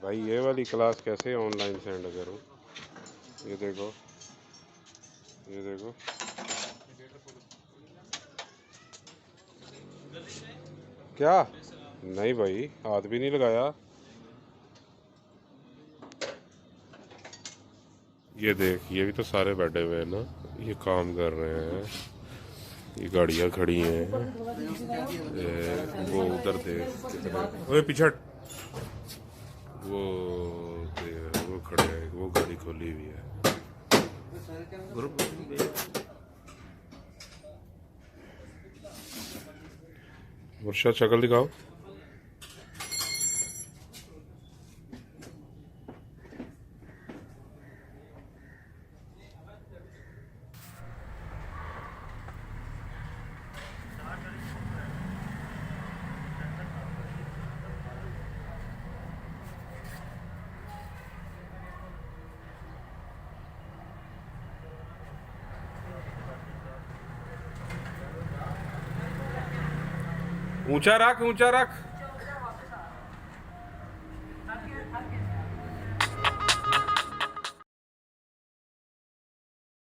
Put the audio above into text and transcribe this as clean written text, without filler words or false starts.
भाई ये वाली क्लास कैसे ऑनलाइन सेंड करूं? ये देखो, ये देखो। क्या? नहीं भाई, हाथ भी नहीं लगाया। ये देख, ये भी तो सारे बैठे हुए हैं ना, ये काम कर रहे हैं। ये गाड़ियां खड़ी हैं। वो उधर देख कितने, ओए पीछे हट। वो वो खड़े हैं, वो गाड़ी खोली हुई है। वर्षा शक्ल दिखाओ। ऊंचा रख, ऊंचा रख।